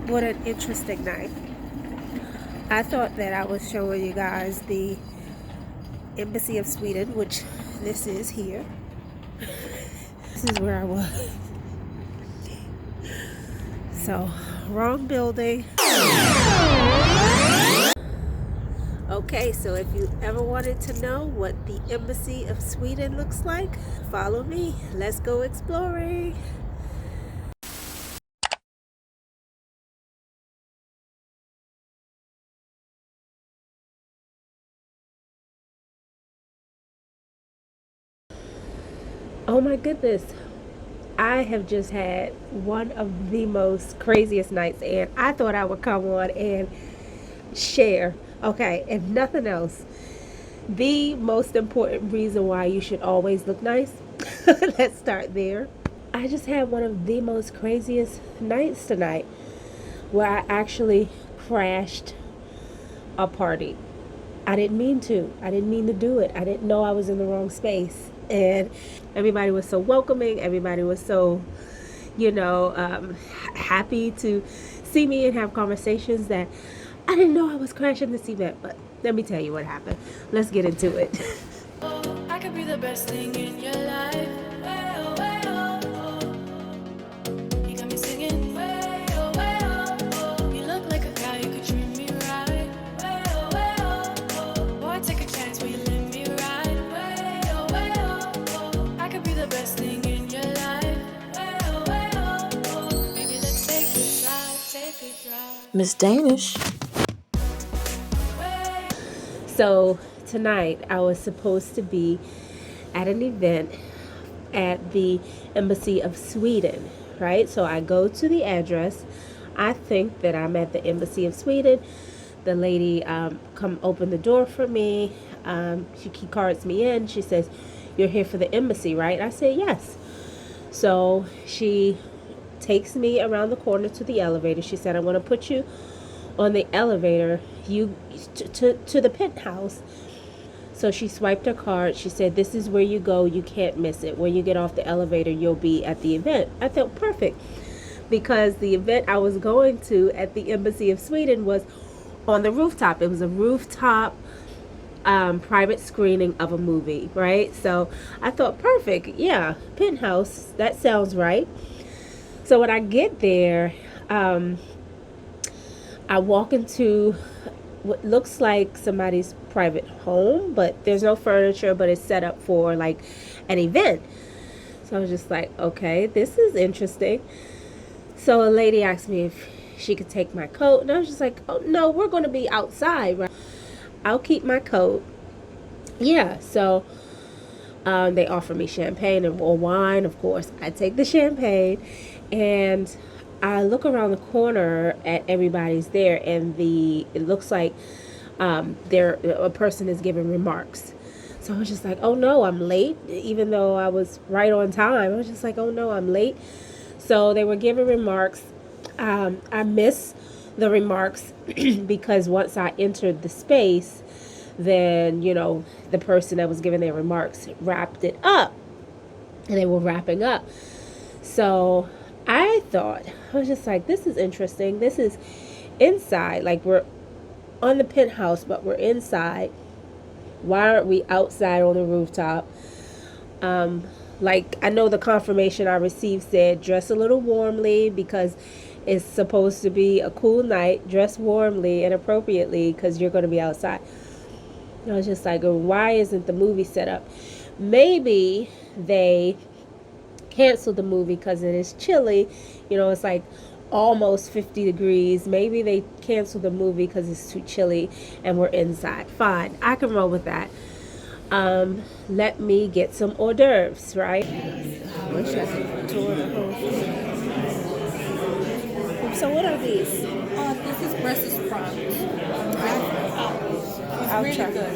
What an interesting night. I thought that I was showing you guys the Embassy of Sweden, which this is here. This is where I was. So, wrong building. Okay, so if you ever wanted to know what the Embassy of Sweden looks like, follow me. Let's go exploring. Oh my goodness. I have just had one of the most craziest nights, and I thought I would come on and share. Okay, if nothing else, the most important reason why you should always look nice. Let's start there. I just had one of the most craziest nights tonight where I actually crashed a party. I didn't mean to. I didn't mean to do it. I didn't know I was in the wrong space. And everybody was so welcoming. Everybody was so, happy to see me and have conversations that I didn't know I was crashing this event. But let me tell you what happened. Let's get into it. I could be the best thing in your life. You got me singing. You look like a guy, you could treat me right. Boy, take a chance, will you let me ride? I could be the best thing in your life. Maybe let's take a drive. MsDaanish. So tonight I was supposed to be at an event at the Embassy of Sweden, right? So I go to the address. I think that I'm at the Embassy of Sweden. The lady come open the door for me. She key cards me in. She says, "You're here for the embassy, right?" I say, "Yes." So she takes me around the corner to the elevator. She said, "I want to put you on the elevator to the penthouse." So she swiped her card. She said, "This is where you go. You can't miss it. When you get off the elevator, you'll be at the event." I felt perfect because the event I was going to at the Embassy of Sweden was on the rooftop. It was a rooftop private screening of a movie, right? So I thought, perfect. Yeah, penthouse. That sounds right. So when I get there, I walk into what looks like somebody's private home, but there's no furniture, but it's set up for like an event. So I was just like, okay, this is interesting. So a lady asked me if she could take my coat, and I was just like, oh no, we're going to be outside, right? I'll keep my coat. Yeah, so they offer me champagne or wine, of course. I take the champagne, and I look around the corner at everybody's there, and it looks like a person is giving remarks. So I was just like, oh no, I'm late, even though I was right on time. I was just like, oh no, I'm late. So they were giving remarks. I missed the remarks because once I entered the space, then the person that was giving their remarks wrapped it up, and they were wrapping up. So I was just like, this is interesting. This is inside. Like, we're on the penthouse, but we're inside. Why aren't we outside on the rooftop? Like, I know the confirmation I received said dress a little warmly because it's supposed to be a cool night. Dress warmly and appropriately because you're going to be outside. And I was just like, why isn't the movie set up? Maybe they canceled the movie because it is chilly. It's like almost 50 degrees. Maybe they canceled the movie because it's too chilly and we're inside. Fine, I can roll with that. Let me get some hors d'oeuvres, right? So what are these? This is Brussels sprouts. I'll Really try. good.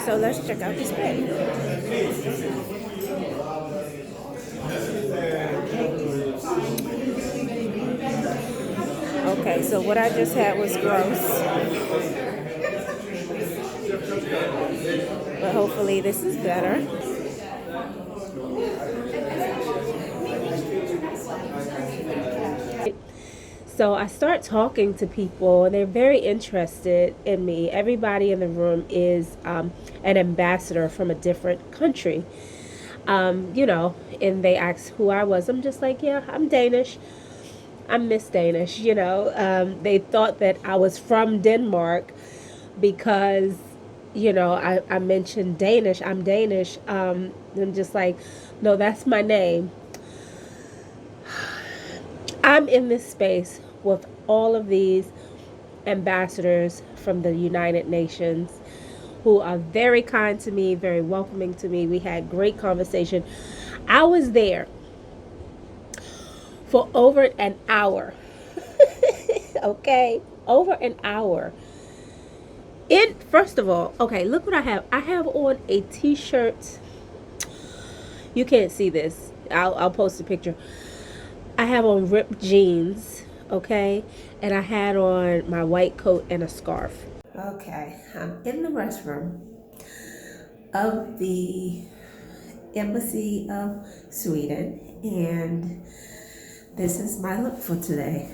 So let's check out this plate. Okay, so what I just had was gross. But hopefully this is better. So I start talking to people, and they're very interested in me. Everybody in the room is an ambassador from a different country. And they asked who I was. I'm just like, yeah, I'm Danish. I'm MsDaanish. They thought that I was from Denmark because, I mentioned Danish. I'm Danish. I'm just like, no, that's my name. I'm in this space with all of these ambassadors from the United Nations who are very kind to me, very welcoming to me. We had great conversation. I was there for over an hour. Okay, over an hour. First of all, okay, look what I have. I have on a t-shirt. You can't see this. I'll post a picture. I have on ripped jeans, okay? And I had on my white coat and a scarf. Okay, I'm in the restroom of the Embassy of Sweden, and this is my look for today.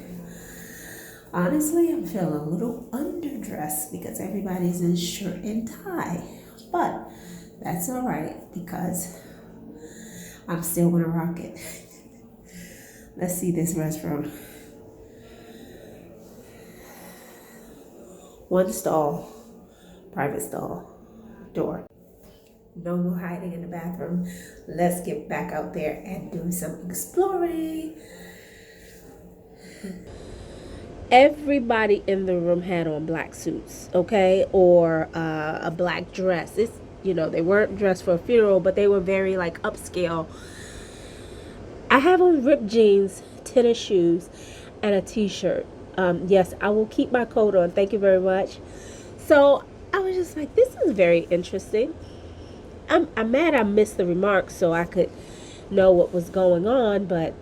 Honestly, I'm feeling a little underdressed because everybody's in shirt and tie, but that's all right because I'm still gonna rock it. Let's see this restroom. One stall, private stall, door. No more hiding in the bathroom. Let's get back out there and do some exploring. Everybody in the room had on black suits, okay, or a black dress. They weren't dressed for a funeral, but they were very like upscale. I have on ripped jeans, tennis shoes, and a t-shirt. Yes, I will keep my coat on. Thank you very much. So I was just like, this is very interesting. I'm mad I missed the remarks so I could know what was going on, but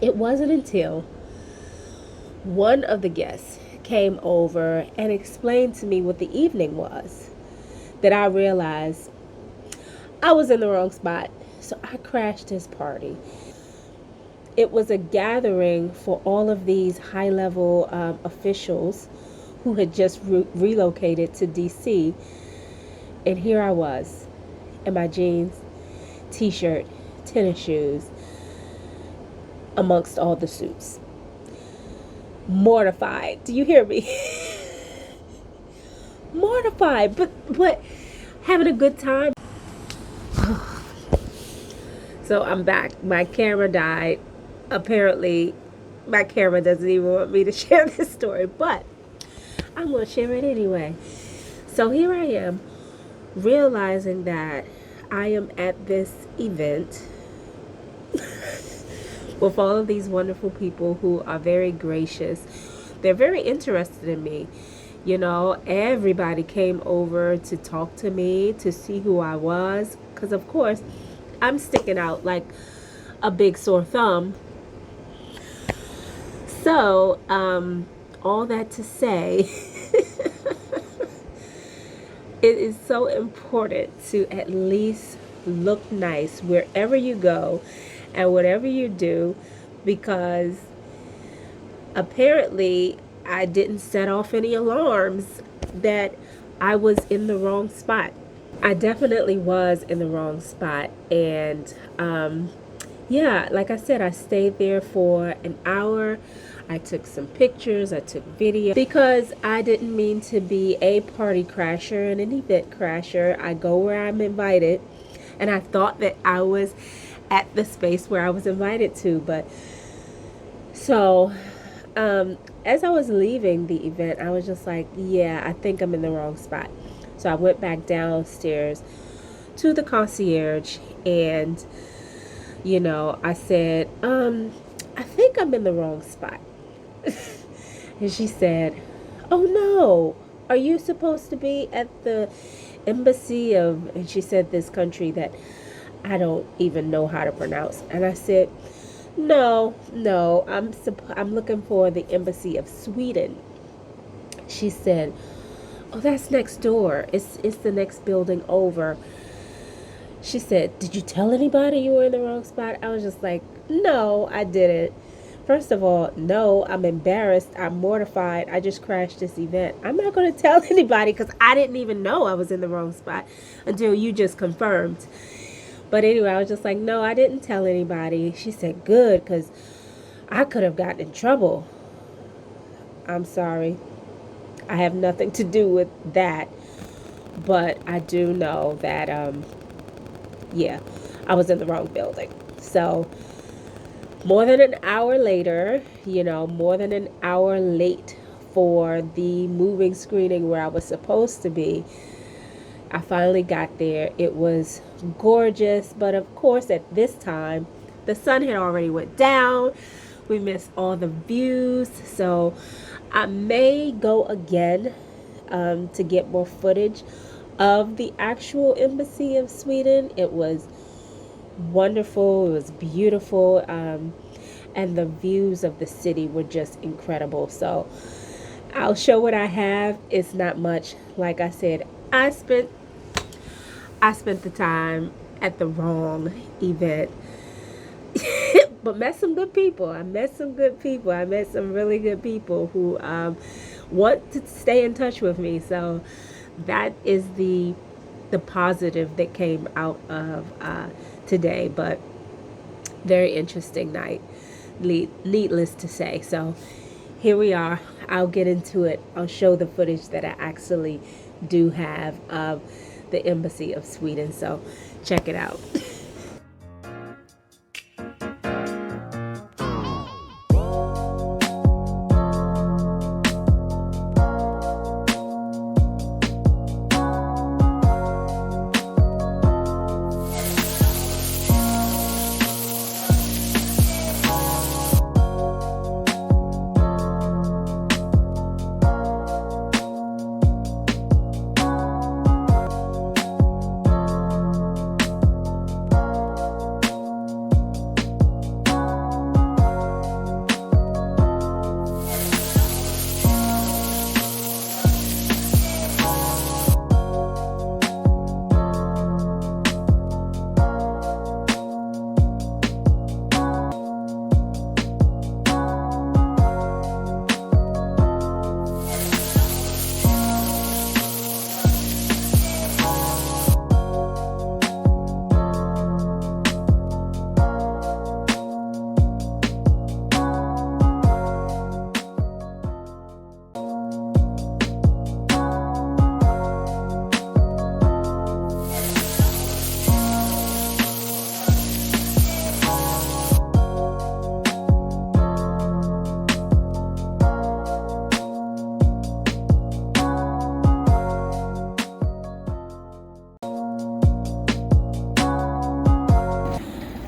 it wasn't until one of the guests came over and explained to me what the evening was that I realized I was in the wrong spot. So I crashed his party. It was a gathering for all of these high-level officials who had just relocated to DC. And here I was in my jeans, t-shirt, tennis shoes, amongst all the suits. Mortified. Do you hear me? Mortified, but having a good time. So I'm back. My camera died. Apparently, my camera doesn't even want me to share this story, but I'm going to share it anyway. So here I am, realizing that I am at this event with all of these wonderful people who are very gracious. They're very interested in me. Everybody came over to talk to me, to see who I was, because of course, I'm sticking out like a big sore thumb. So, all that to say, it is so important to at least look nice wherever you go and whatever you do, because apparently I didn't set off any alarms that I was in the wrong spot. I definitely was in the wrong spot, and yeah, like I said, I stayed there for an hour. I took some pictures, I took video, because I didn't mean to be a party crasher and an event crasher. I go where I'm invited, and I thought that I was at the space where I was invited to. But so as I was leaving the event, I was just like, yeah, I think I'm in the wrong spot. So I went back downstairs to the concierge, and I said, I think I'm in the wrong spot. And she said, oh no, are you supposed to be at the embassy of, and she said this country that I don't even know how to pronounce. And I said, no, I'm looking for the embassy of Sweden. She said, oh, that's next door. It's the next building over. She said, did you tell anybody you were in the wrong spot? I was just like, no, I didn't. First of all, no, I'm embarrassed. I'm mortified. I just crashed this event. I'm not going to tell anybody because I didn't even know I was in the wrong spot until you just confirmed. But anyway, I was just like, no, I didn't tell anybody. She said, good, because I could have gotten in trouble. I'm sorry. I have nothing to do with that. But I do know that, yeah, I was in the wrong building. So more than an hour later, more than an hour late for the moving screening where I was supposed to be, I finally got there. It was gorgeous, but of course at this time, the sun had already went down. We missed all the views, so I may go again to get more footage of the actual Embassy of Sweden. It was wonderful. It was beautiful. And the views of the city were just incredible. So I'll show what I have. It's not much. Like I said, I spent the time at the wrong event. But met some good people. I met some really good people who want to stay in touch with me. So that is the positive that came out of today. But very interesting night, needless to say. So here we are. I'll get into it. I'll show the footage that I actually do have of the Embassy of Sweden. So check it out.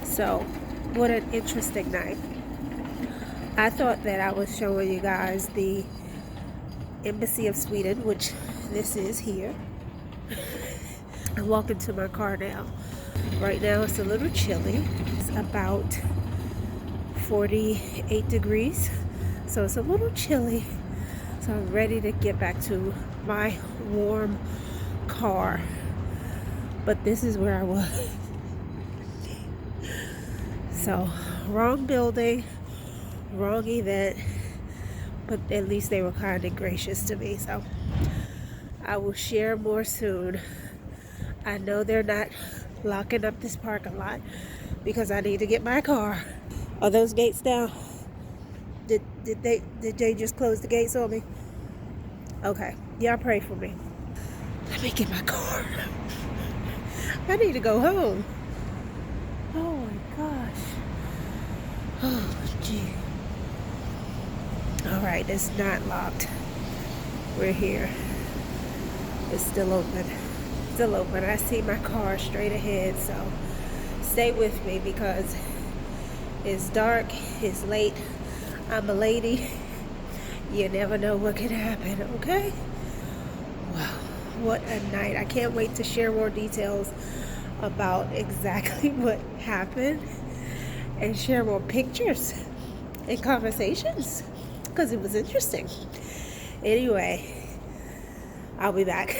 So, what an interesting night. I thought that I was showing you guys the Embassy of Sweden, which this is here. I'm walking to my car now. Right now it's a little chilly. It's about 48 degrees. So it's a little chilly. So I'm ready to get back to my warm car. But this is where I was. So, wrong building, wrong event, but at least they were kind and gracious to me. So, I will share more soon. I know they're not locking up this parking lot because I need to get my car. Are those gates down? Did they just close the gates on me? Okay, y'all pray for me. Let me get my car. I need to go home. Oh my gosh. Oh, gee. Alright, it's not locked. We're here. It's still open. Still open. I see my car straight ahead, so stay with me because it's dark, it's late. I'm a lady. You never know what can happen, okay? Wow, what a night. I can't wait to share more details about exactly what happened and share more pictures and conversations because it was interesting. Anyway, I'll be back.